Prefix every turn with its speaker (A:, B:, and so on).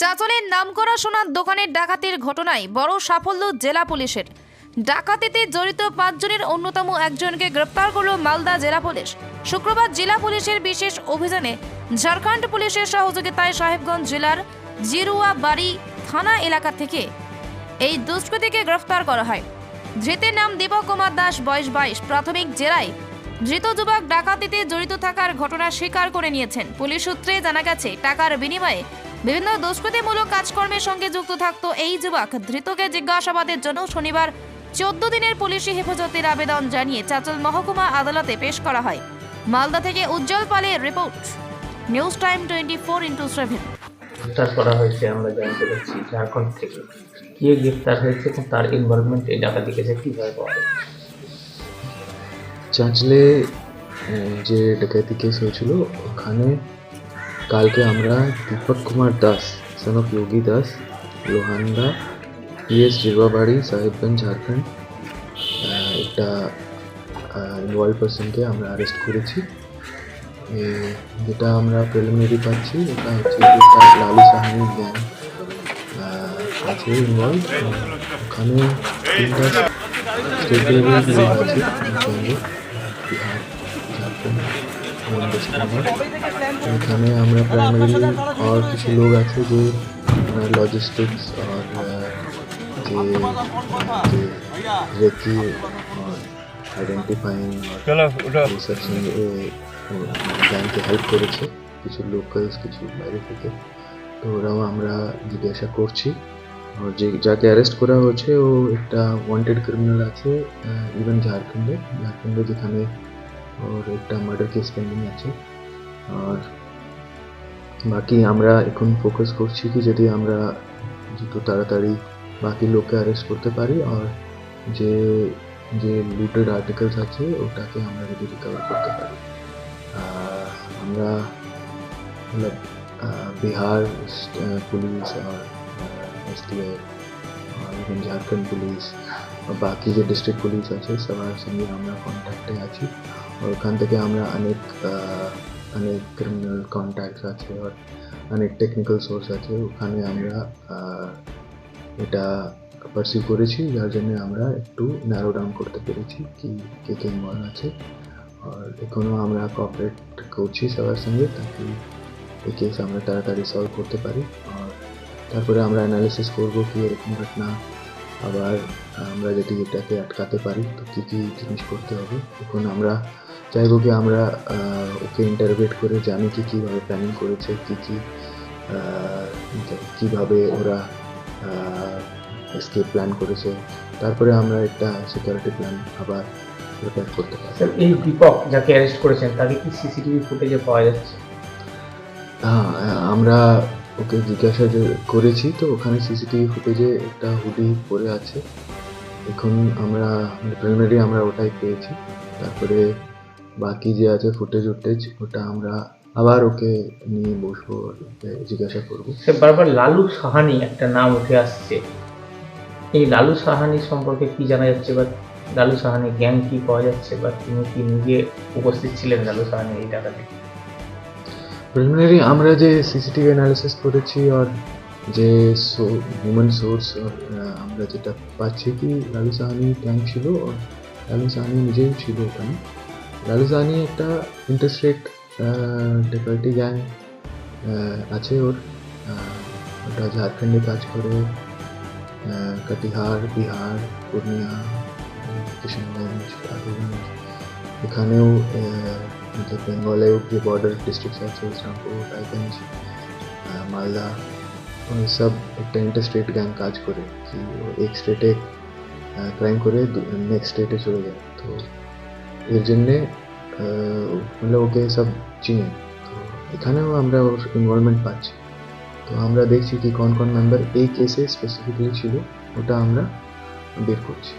A: চাঁচলের নামকরা সোনার দোকানের ডাকাতির ঘটনায় বড় সাফল্য জেলা পুলিশের। ডাকাতিতে জড়িত 5 জনের অন্যতম একজনকে গ্রেপ্তার করল মালদা জেলা পুলিশ। শুক্রবার জেলা পুলিশের বিশেষ অভিযানে ঝাড়খণ্ড পুলিশের সহযোগিতায় সাহেবগঞ্জ জেলার জিরুয়াবাড়ি থানা এলাকা থেকে এই দুষ্কৃতীকে গ্রেফতার করা হয়। ধৃতের নাম দীপক কুমার দাস, বয়স 22। প্রাথমিক জেরায় ধৃত যুবক ডাকাতিতে জড়িত থাকার ঘটনা স্বীকার করে নিয়েছেন। পুলিশ সূত্রে জানা গেছে, টাকার বিনিময়ে বিভিন্ন দুষ্কৃতিমূলক কাজকর্মের সঙ্গে যুক্ত থাকত এই যুবক। ধৃতকে জিজ্ঞাসাবাদের জন্য শনিবার 14 দিনের পুলিশি হেফাজতের আবেদন জানিয়ে চাঁচল মহকুমা আদালতে পেশ করা হয়। মালদা থেকে উজ্জ্বল পালের রিপোর্ট, নিউজ টাইম 24x7।
B: গ্রেফতার করা হয়েছে আমরা জানতে পারছি ঝাড়খণ্ড থেকে। কে গ্রেফতার হয়েছে এবং তার ইনভলভমেন্ট এই ডাকাতি কেসে কীভাবে পাওয়া যায়?
C: চাঁচলে যে ডাকাতি কেস হয়েছিল ওখানে কালকে আমরা Deepak Kumar Das son of Yogi Das, Lohanda, PS Jiruabari, Sahebganj, Jharkhand একটা ইনভলভ পার্সনকে আমরা অ্যারেস্ট করেছি। যেটা আমরা প্রিলিমিনারি পাচ্ছি ওটা হচ্ছে লালু সাহানি গ্যাং আছে ইনভলভ। ওখানে 3টা স্টেট লেভেলের লোক আছে, সঙ্গে বিহার, ঝাড়খণ্ড, এখানে আমরা প্রাইমারিলি और কিছু লোক আছে যে লজিস্টিক্স और যে रेकी और आइडेंटिफाइंग और सब সঙ্গে ব্যাংকে হেল্প করেছে কিছু লোকালস, কিছু বাইরে থেকে। তো ওরাও আমরা জিজ্ঞাসা করছি। আর যাকে অ্যারেস্ট করা হয়েছে ও একটা ওয়ান্টেড ক্রিমিনাল আছে ইভেন ঝাড়খণ্ডে যেখানে ওর একটা মার্ডার কেস পেন্ডিং আছে। আর বাকি আমরা এখন ফোকাস করছি কি যদি আমরা যত তাড়াতাড়ি বাকি লোককে অ্যারেস্ট করতে পারি আর যে যে লুটেড আর্টিকেলস আছে ওটাকে আমরা যদি রিকভার করতে পারি। আমরা বিহার পুলিশ আর এসটিএফ আর ইভেন ঝাড়খণ্ড পুলিশ আর বাকি যে ডিস্ট্রিক্ট পুলিশ আছে সবার সঙ্গে আমরা কন্ট্যাক্টে আছি। আর ওখান থেকে আমরা অনেক ক্রিমিনাল কন্ট্যাক্টস আছে আর অনেক টেকনিক্যাল সোর্স আছে, ওখানে আমরা এটা পারসিউ করেছি, যার জন্য আমরা একটু ন্যারো ডাউন করতে পেরেছি কি কে কে ইনভলভ আছে। আর এখনও আমরা কোঅপারেট করছি সবার সঙ্গে তাকে এই কেস আমরা তাড়াতাড়ি সলভ করতে পারি। আর তারপরে আমরা অ্যানালিসিস করবো কি এরকম ঘটনা আবার আমরা যদি এটাকে আটকাতে পারি তো কী কী জিনিস করতে হবে। এখন আমরা চাইবো কি আমরা ওকে ইন্টারোগেট করে জানি কি কীভাবে প্ল্যানিং করেছে, কীভাবে ওরা এসকেপ প্ল্যান করেছে, তারপরে আমরা একটা সিকিউরিটি প্ল্যান আবার প্রিপেয়ার করতে পারি।
B: স্যার, এই দীপক যাকে অ্যারেস্ট করেছেন তাকে কি সিসিটিভি ফুটেজে পাওয়া যাচ্ছে?
C: হ্যাঁ, আমরা ওকে জিজ্ঞাসা করেছি তো ওখানে সিসিটিভি ফুটেজে একটা হুডি পরে আছে। এখন আমরা প্রিলিমিনারি আমরা ওটাই পেয়েছি, তারপরে বাকি যে আছে ফুটেজ ওটা আমরা আবার ওকে নিয়ে বসবো, জিজ্ঞাসা করবো।
B: স্যার, বারবার লালু সাহানি একটা নাম উঠে আসছে, এই লালু সাহানি সম্পর্কে কি জানা যাচ্ছে বা লালু সাহানি গ্যাং কি পাওয়া যাচ্ছে বা তিনি কি নিজে উপস্থিত ছিলেন লালু সাহানি এই ডাকাতি?
C: প্রিলিমিনারি আমরা যে সিসিটিভি অ্যানালিসিস করেছি আর যে হিউম্যান সোর্স আমরা যেটা পাচ্ছি কি লালু সাহানি গ্যাং ছিল আর লালু সাহানি নিজেই ছিল ওখানে। লালু সাহানি একটা ইন্টারস্টেট ডেকার্টি গ্যাং আছে ওর, ওটা ঝাড়খণ্ডে কাজ করে, কটিহার, বিহার, পূর্ণিয়া, কিশনগঞ্জ, এখানেও मतलब বেঙ্গলেও যে বর্ডার ডিস্ট্রিক্টস আছে ইসলামপুর, রায়গঞ্জ, মালদা, ওই সব একটা ইন্টারস্টেট গ্যাং কাজ করে কি এক স্টেটে ক্রাইম করে নেক্সট স্টেটে চলে যায়। তো এর জন্যে मतलब ওকে সব চিনে, তো এখানেও আমরা ওর ইনভলভমেন্ট পাচ্ছি। তো আমরা দেখছি কি কোন মেম্বার এই কেসে স্পেসিফিকলি ছিল ওটা আমরা বের করছি।